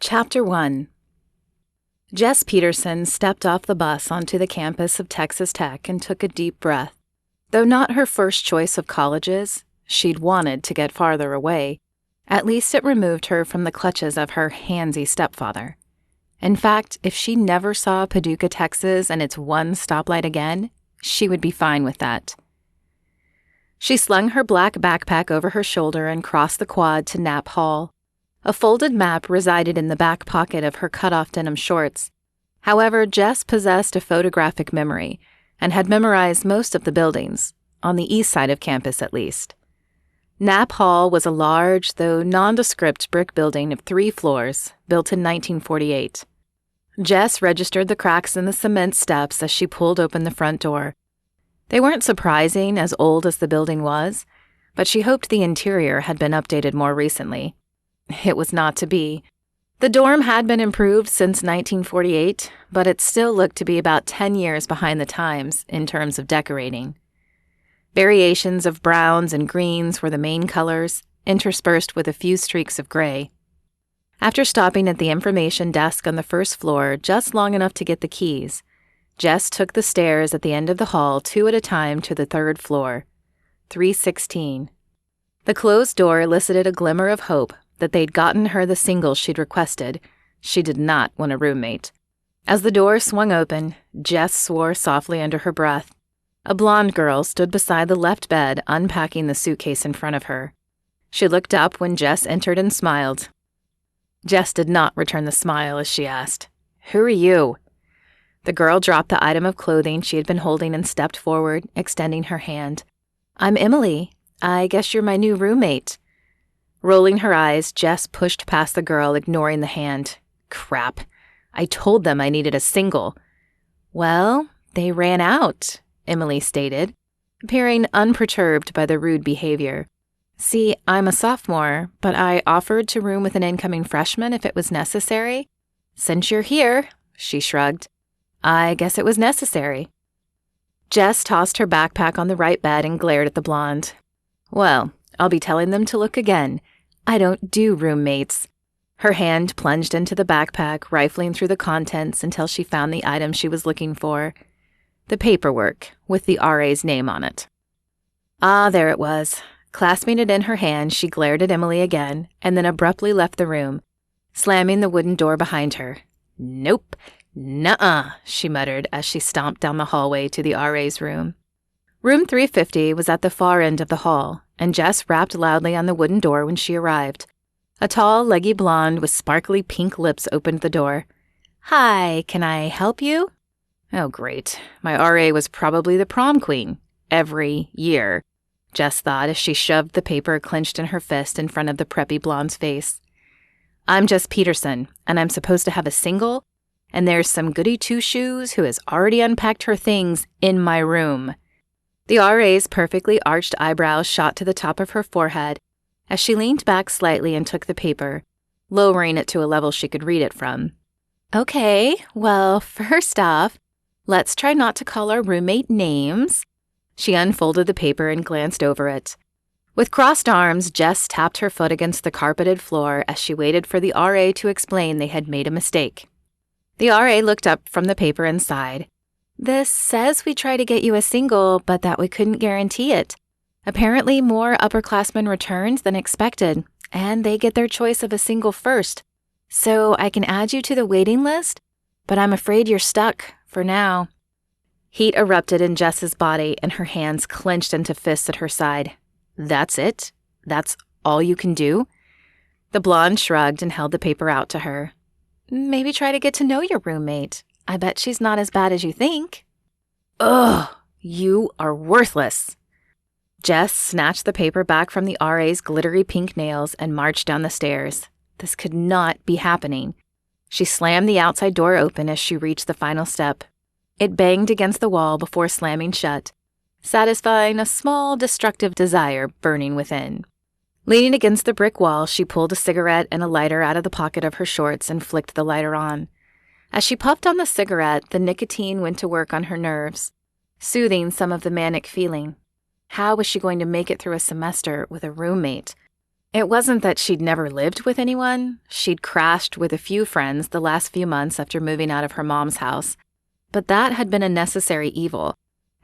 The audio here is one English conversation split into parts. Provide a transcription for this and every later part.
Chapter 1. Jess Peterson stepped off the bus onto the campus of Texas Tech and took a deep breath. Though not her first choice of colleges, she'd wanted to get farther away. At least it removed her from the clutches of her handsy stepfather. In fact, if she never saw Paducah, Texas and its one stoplight again, she would be fine with that. She slung her black backpack over her shoulder and crossed the quad to Knapp Hall. A folded map resided in the back pocket of her cut-off denim shorts. However, Jess possessed a photographic memory and had memorized most of the buildings, on the east side of campus at least. Knapp Hall was a large, though nondescript brick building of 3 floors, built in 1948. Jess registered the cracks in the cement steps as she pulled open the front door. They weren't surprising, as old as the building was, but she hoped the interior had been updated more recently. It was not to be. The dorm had been improved since 1948, but it still looked to be about 10 years behind the times in terms of decorating. Variations of browns and greens were the main colors, interspersed with a few streaks of gray. After stopping at the information desk on the first floor just long enough to get the keys, Jess took the stairs at the end of the hall 2 at a time to the 3rd floor, 316. The closed door elicited a glimmer of hope that they'd gotten her the single she'd requested. She did not want a roommate. As the door swung open, Jess swore softly under her breath. A blonde girl stood beside the left bed, unpacking the suitcase in front of her. She looked up when Jess entered and smiled. Jess did not return the smile as she asked, "Who are you?" The girl dropped the item of clothing she had been holding and stepped forward, extending her hand. "I'm Emily. I guess you're my new roommate." Rolling her eyes, Jess pushed past the girl, ignoring the hand. "Crap. I told them I needed a single." "Well, they ran out," Emily stated, appearing unperturbed by the rude behavior. "See, I'm a sophomore, but I offered to room with an incoming freshman if it was necessary. Since you're here," she shrugged, "I guess it was necessary." Jess tossed her backpack on the right bed and glared at the blonde. "Well, I'll be telling them to look again. I don't do roommates." Her hand plunged into the backpack, rifling through the contents until she found the item she was looking for. The paperwork, with the RA's name on it. Ah, there it was. Clasping it in her hand, she glared at Emily again, and then abruptly left the room, slamming the wooden door behind her. "Nope. Nuh-uh," she muttered as she stomped down the hallway to the RA's room. Room 350 was at the far end of the hall, and Jess rapped loudly on the wooden door when she arrived. A tall, leggy blonde with sparkly pink lips opened the door. "Hi, can I help you?" Oh, great. My RA was probably the prom queen. Every year, Jess thought as she shoved the paper clenched in her fist in front of the preppy blonde's face. "I'm Jess Peterson, and I'm supposed to have a single, and there's some goody two-shoes who has already unpacked her things in my room." The RA's perfectly arched eyebrows shot to the top of her forehead as she leaned back slightly and took the paper, lowering it to a level she could read it from. "Okay, well, first off, let's try not to call our roommate names." She unfolded the paper and glanced over it. With crossed arms, Jess tapped her foot against the carpeted floor as she waited for the RA to explain they had made a mistake. The RA looked up from the paper and sighed. "This says we try to get you a single, but that we couldn't guarantee it. Apparently more upperclassmen returned than expected, and they get their choice of a single first. So I can add you to the waiting list, but I'm afraid you're stuck, for now." Heat erupted in Jess's body, and her hands clenched into fists at her side. "That's it? That's all you can do?" The blonde shrugged and held the paper out to her. "Maybe try to get to know your roommate. I bet she's not as bad as you think." "Ugh, you are worthless." Jess snatched the paper back from the RA's glittery pink nails and marched down the stairs. This could not be happening. She slammed the outside door open as she reached the final step. It banged against the wall before slamming shut, satisfying a small, destructive desire burning within. Leaning against the brick wall, she pulled a cigarette and a lighter out of the pocket of her shorts and flicked the lighter on. As she puffed on the cigarette, the nicotine went to work on her nerves, soothing some of the manic feeling. How was she going to make it through a semester with a roommate? It wasn't that she'd never lived with anyone. She'd crashed with a few friends the last few months after moving out of her mom's house. But that had been a necessary evil,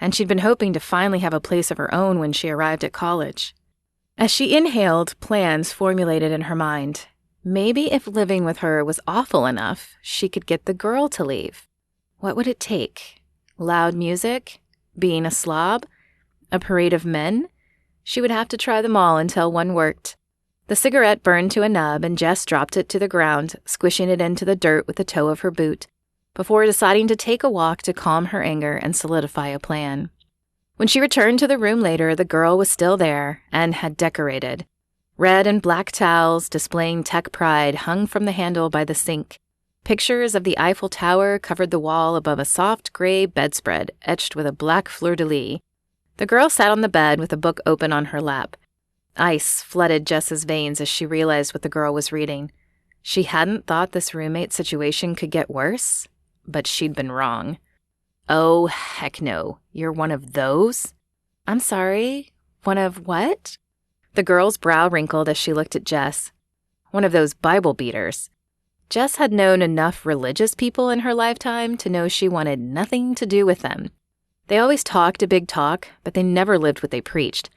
and she'd been hoping to finally have a place of her own when she arrived at college. As she inhaled, plans formulated in her mind. Maybe if living with her was awful enough, she could get the girl to leave. What would it take? Loud music? Being a slob? A parade of men? She would have to try them all until one worked. The cigarette burned to a nub, and Jess dropped it to the ground, squishing it into the dirt with the toe of her boot, before deciding to take a walk to calm her anger and solidify a plan. When she returned to the room later, the girl was still there and had decorated. Red and black towels displaying tech pride hung from the handle by the sink. Pictures of the Eiffel Tower covered the wall above a soft gray bedspread etched with a black fleur-de-lis. The girl sat on the bed with a book open on her lap. Ice flooded Jess's veins as she realized what the girl was reading. She hadn't thought this roommate situation could get worse, but she'd been wrong. Oh, heck no. You're one of those? I'm sorry. One of what? The girl's brow wrinkled as she looked at Jess. One of those Bible beaters. Jess had known enough religious people in her lifetime to know she wanted nothing to do with them. They always talked a big talk, but they never lived what they preached.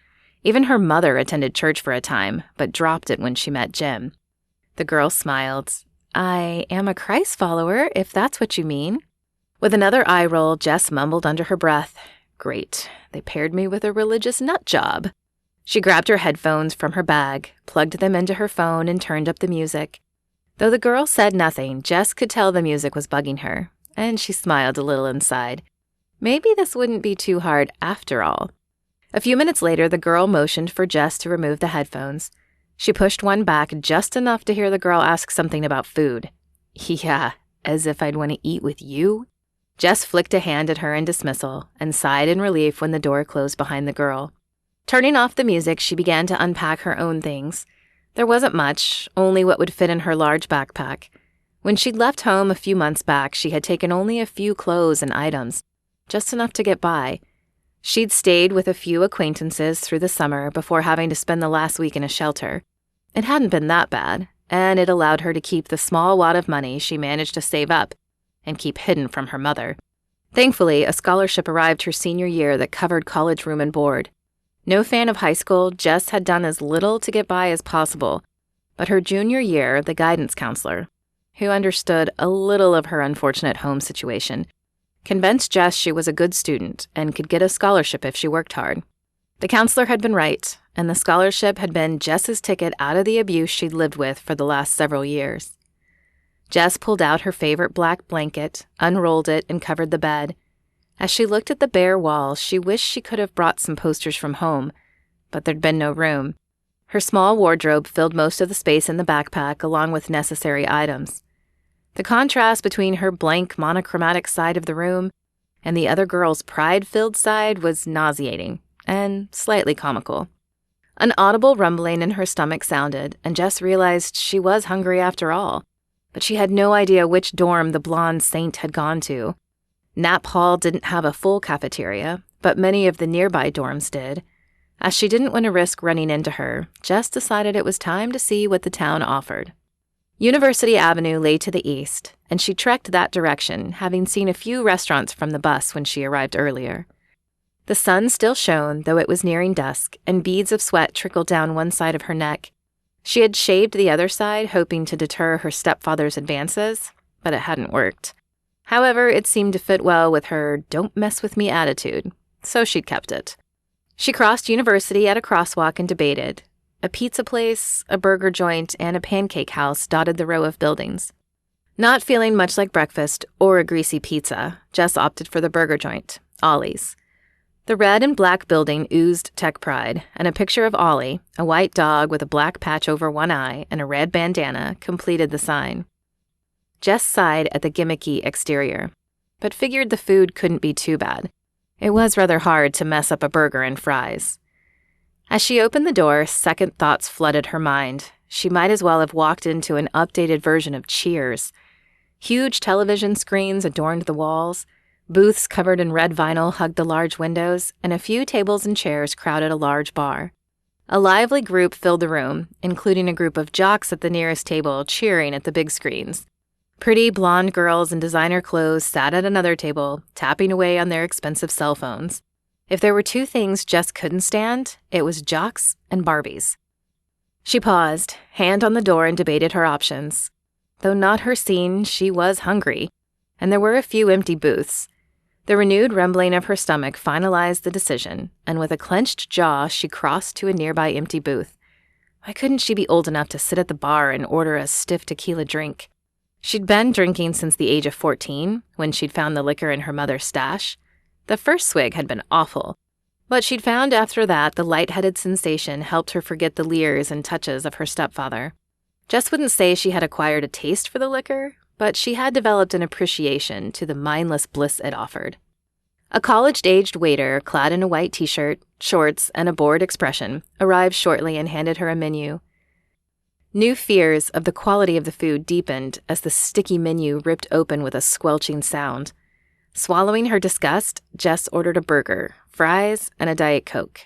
Even her mother attended church for a time, but dropped it when she met Jim. The girl smiled. I am a Christ follower, if that's what you mean. With another eye roll, Jess mumbled under her breath. Great, they paired me with a religious nut job. She grabbed her headphones from her bag, plugged them into her phone, and turned up the music. Though the girl said nothing, Jess could tell the music was bugging her, and she smiled a little inside. Maybe this wouldn't be too hard after all. A few minutes later, the girl motioned for Jess to remove the headphones. She pushed one back just enough to hear the girl ask something about food. Yeah, as if I'd want to eat with you? Jess flicked a hand at her in dismissal and sighed in relief when the door closed behind the girl. Turning off the music, she began to unpack her own things. There wasn't much, only what would fit in her large backpack. When she'd left home a few months back, she had taken only a few clothes and items, just enough to get by. She'd stayed with a few acquaintances through the summer before having to spend the last week in a shelter. It hadn't been that bad, and it allowed her to keep the small wad of money she managed to save up and keep hidden from her mother. Thankfully, a scholarship arrived her senior year that covered college room and board. No fan of high school, Jess had done as little to get by as possible, but her junior year, the guidance counselor, who understood a little of her unfortunate home situation, convinced Jess she was a good student and could get a scholarship if she worked hard. The counselor had been right, and the scholarship had been Jess's ticket out of the abuse she'd lived with for the last several years. Jess pulled out her favorite black blanket, unrolled it, and covered the bed. As she looked at the bare walls, she wished she could have brought some posters from home, but there'd been no room. Her small wardrobe filled most of the space in the backpack, along with necessary items. The contrast between her blank, monochromatic side of the room and the other girl's pride-filled side was nauseating and slightly comical. An audible rumbling in her stomach sounded, and Jess realized she was hungry after all, but she had no idea which dorm the blonde saint had gone to. Knapp Hall didn't have a full cafeteria, but many of the nearby dorms did. As she didn't want to risk running into her, Jess decided it was time to see what the town offered. University Avenue lay to the east, and she trekked that direction, having seen a few restaurants from the bus when she arrived earlier. The sun still shone, though it was nearing dusk, and beads of sweat trickled down one side of her neck. She had shaved the other side, hoping to deter her stepfather's advances, but it hadn't worked. However, it seemed to fit well with her don't-mess-with-me attitude, so she'd kept it. She crossed University at a crosswalk and debated. A pizza place, a burger joint, and a pancake house dotted the row of buildings. Not feeling much like breakfast or a greasy pizza, Jess opted for the burger joint, Ollie's. The red and black building oozed tech pride, and a picture of Ollie, a white dog with a black patch over one eye and a red bandana, completed the sign. Jess sighed at the gimmicky exterior, but figured the food couldn't be too bad. It was rather hard to mess up a burger and fries. As she opened the door, second thoughts flooded her mind. She might as well have walked into an updated version of Cheers. Huge television screens adorned the walls, booths covered in red vinyl hugged the large windows, and a few tables and chairs crowded a large bar. A lively group filled the room, including a group of jocks at the nearest table cheering at the big screens. Pretty blonde girls in designer clothes sat at another table, tapping away on their expensive cell phones. If there were two things Jess couldn't stand, it was jocks and Barbies. She paused, hand on the door, and debated her options. Though not her scene, she was hungry, and there were a few empty booths. The renewed rumbling of her stomach finalized the decision, and with a clenched jaw, she crossed to a nearby empty booth. Why couldn't she be old enough to sit at the bar and order a stiff tequila drink? She'd been drinking since the age of 14, when she'd found the liquor in her mother's stash. The first swig had been awful, but she'd found after that the lightheaded sensation helped her forget the leers and touches of her stepfather. Jess wouldn't say she had acquired a taste for the liquor, but she had developed an appreciation to the mindless bliss it offered. A college-aged waiter, clad in a white t-shirt, shorts, and a bored expression, arrived shortly and handed her a menu. New fears of the quality of the food deepened as the sticky menu ripped open with a squelching sound. Swallowing her disgust, Jess ordered a burger, fries, and a Diet Coke.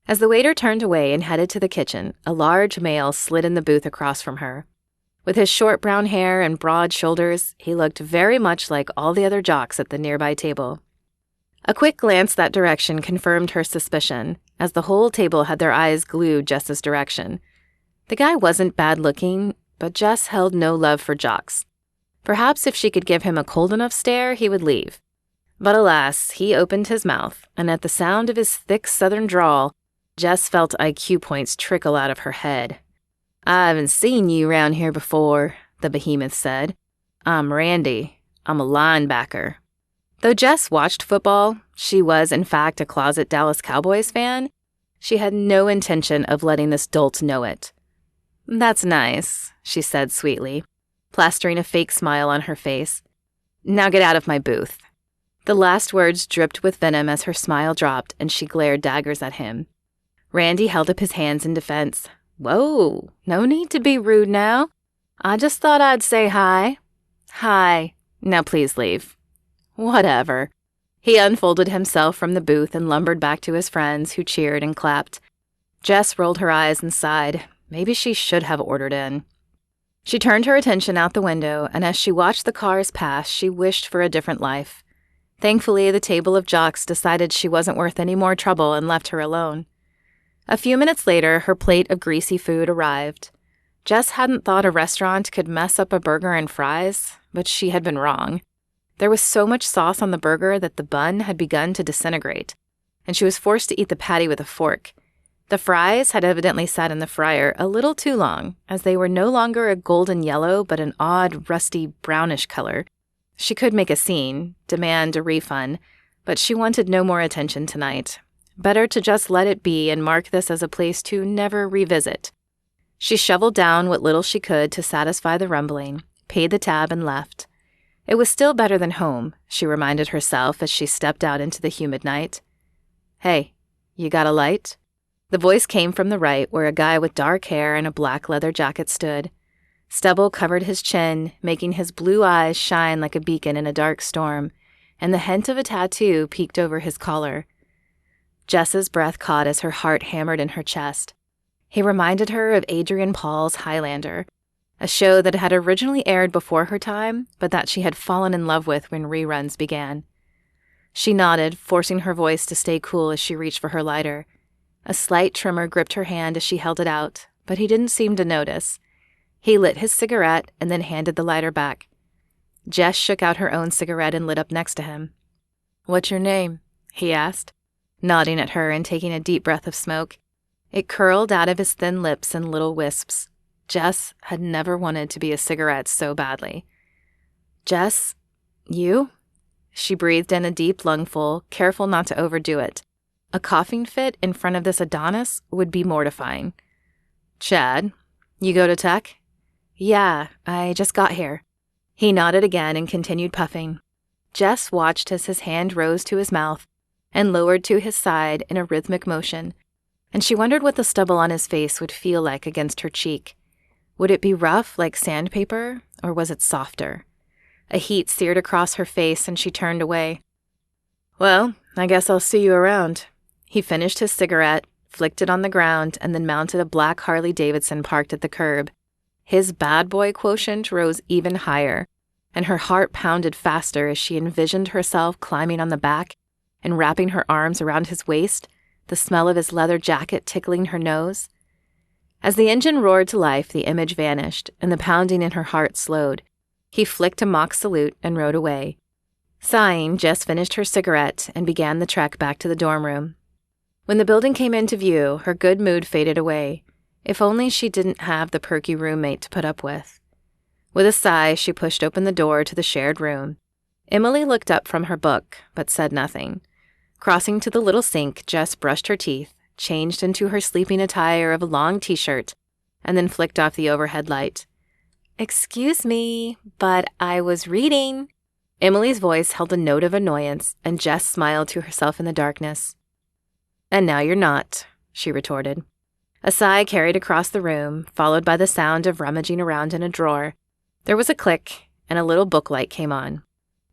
As the waiter turned away and headed to the kitchen, a large male slid in the booth across from her. With his short brown hair and broad shoulders, he looked very much like all the other jocks at the nearby table. A quick glance that direction confirmed her suspicion, as the whole table had their eyes glued Jess's direction. The guy wasn't bad-looking, but Jess held no love for jocks. Perhaps if she could give him a cold enough stare, he would leave. But alas, he opened his mouth, and at the sound of his thick southern drawl, Jess felt IQ points trickle out of her head. "I haven't seen you around here before," the behemoth said. "I'm Randy. I'm a linebacker." Though Jess watched football, she was in fact a closet Dallas Cowboys fan. She had no intention of letting this dolt know it. "That's nice," she said sweetly, plastering a fake smile on her face. "Now get out of my booth." The last words dripped with venom as her smile dropped and she glared daggers at him. Randy held up his hands in defense. "Whoa, no need to be rude now. I just thought I'd say hi." "Hi. Now please leave." "Whatever." He unfolded himself from the booth and lumbered back to his friends, who cheered and clapped. Jess rolled her eyes and sighed. Maybe she should have ordered in. She turned her attention out the window, and as she watched the cars pass, she wished for a different life. Thankfully, the table of jocks decided she wasn't worth any more trouble and left her alone. A few minutes later, her plate of greasy food arrived. Jess hadn't thought a restaurant could mess up a burger and fries, but she had been wrong. There was so much sauce on the burger that the bun had begun to disintegrate, and she was forced to eat the patty with a fork. The fries had evidently sat in the fryer a little too long, as they were no longer a golden yellow but an odd, rusty, brownish color. She could make a scene, demand a refund, but she wanted no more attention tonight. Better to just let it be and mark this as a place to never revisit. She shoveled down what little she could to satisfy the rumbling, paid the tab, and left. It was still better than home, she reminded herself as she stepped out into the humid night. "Hey, you got a light?" The voice came from the right, where a guy with dark hair and a black leather jacket stood. Stubble covered his chin, making his blue eyes shine like a beacon in a dark storm, and the hint of a tattoo peeked over his collar. Jess's breath caught as her heart hammered in her chest. He reminded her of Adrian Paul's Highlander, a show that had originally aired before her time, but that she had fallen in love with when reruns began. She nodded, forcing her voice to stay cool as she reached for her lighter. A slight tremor gripped her hand as she held it out, but he didn't seem to notice. He lit his cigarette and then handed the lighter back. Jess shook out her own cigarette and lit up next to him. "What's your name?" he asked, nodding at her and taking a deep breath of smoke. It curled out of his thin lips in little wisps. Jess had never wanted to be a cigarette so badly. "Jess, you?" She breathed in a deep lungful, careful not to overdo it. A coughing fit in front of this Adonis would be mortifying. "Chad, you go to tech?" "Yeah, I just got here." He nodded again and continued puffing. Jess watched as his hand rose to his mouth and lowered to his side in a rhythmic motion, and she wondered what the stubble on his face would feel like against her cheek. Would it be rough like sandpaper, or was it softer? A heat seared across her face, and she turned away. "Well, I guess I'll see you around." He finished his cigarette, flicked it on the ground, and then mounted a black Harley-Davidson parked at the curb. His bad boy quotient rose even higher, and her heart pounded faster as she envisioned herself climbing on the back and wrapping her arms around his waist, the smell of his leather jacket tickling her nose. As the engine roared to life, the image vanished, and the pounding in her heart slowed. He flicked a mock salute and rode away. Sighing, Jess finished her cigarette and began the trek back to the dorm room. When the building came into view, her good mood faded away. If only she didn't have the perky roommate to put up with. With a sigh, she pushed open the door to the shared room. Emily looked up from her book, but said nothing. Crossing to the little sink, Jess brushed her teeth, changed into her sleeping attire of a long t-shirt, and then flicked off the overhead light. "Excuse me, but I was reading." Emily's voice held a note of annoyance, and Jess smiled to herself in the darkness. "And now you're not," she retorted. A sigh carried across the room, followed by the sound of rummaging around in a drawer. There was a click, and a little book light came on.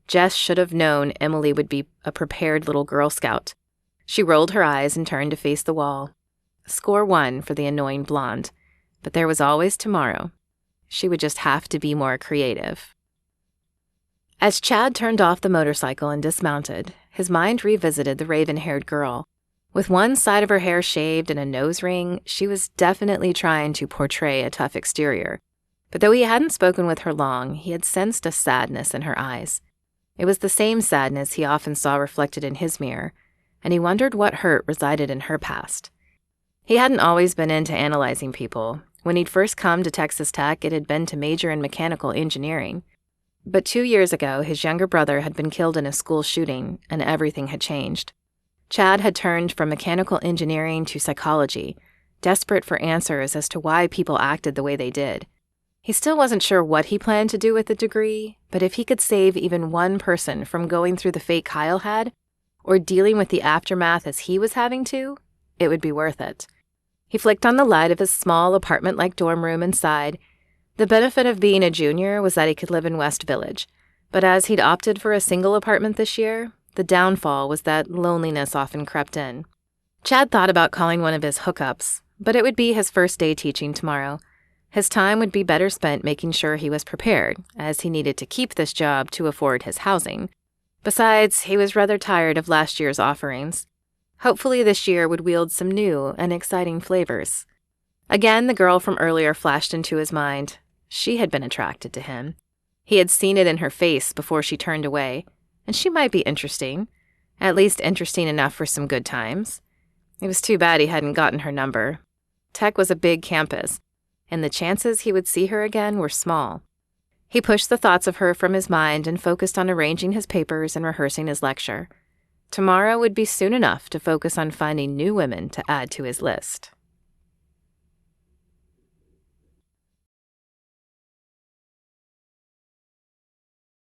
Jess should have known Emily would be a prepared little Girl Scout. She rolled her eyes and turned to face the wall. Score 1 for the annoying blonde, but there was always tomorrow. She would just have to be more creative. As Chad turned off the motorcycle and dismounted, his mind revisited the raven-haired girl. With one side of her hair shaved and a nose ring, she was definitely trying to portray a tough exterior. But though he hadn't spoken with her long, he had sensed a sadness in her eyes. It was the same sadness he often saw reflected in his mirror, and he wondered what hurt resided in her past. He hadn't always been into analyzing people. When he'd first come to Texas Tech, it had been to major in mechanical engineering. But 2 years ago, his younger brother had been killed in a school shooting, and everything had changed. Chad had turned from mechanical engineering to psychology, desperate for answers as to why people acted the way they did. He still wasn't sure what he planned to do with the degree, but if he could save even one person from going through the fate Kyle had, or dealing with the aftermath as he was having to, it would be worth it. He flicked on the light of his small apartment-like dorm room and sighed. The benefit of being a junior was that he could live in West Village, but as he'd opted for a single apartment this year, the downfall was that loneliness often crept in. Chad thought about calling one of his hookups, but it would be his first day teaching tomorrow. His time would be better spent making sure he was prepared, as he needed to keep this job to afford his housing. Besides, he was rather tired of last year's offerings. Hopefully this year would wield some new and exciting flavors. Again, the girl from earlier flashed into his mind. She had been attracted to him. He had seen it in her face before she turned away, and she might be interesting, at least interesting enough for some good times. It was too bad he hadn't gotten her number. Tech was a big campus, and the chances he would see her again were small. He pushed the thoughts of her from his mind and focused on arranging his papers and rehearsing his lecture. Tomorrow would be soon enough to focus on finding new women to add to his list.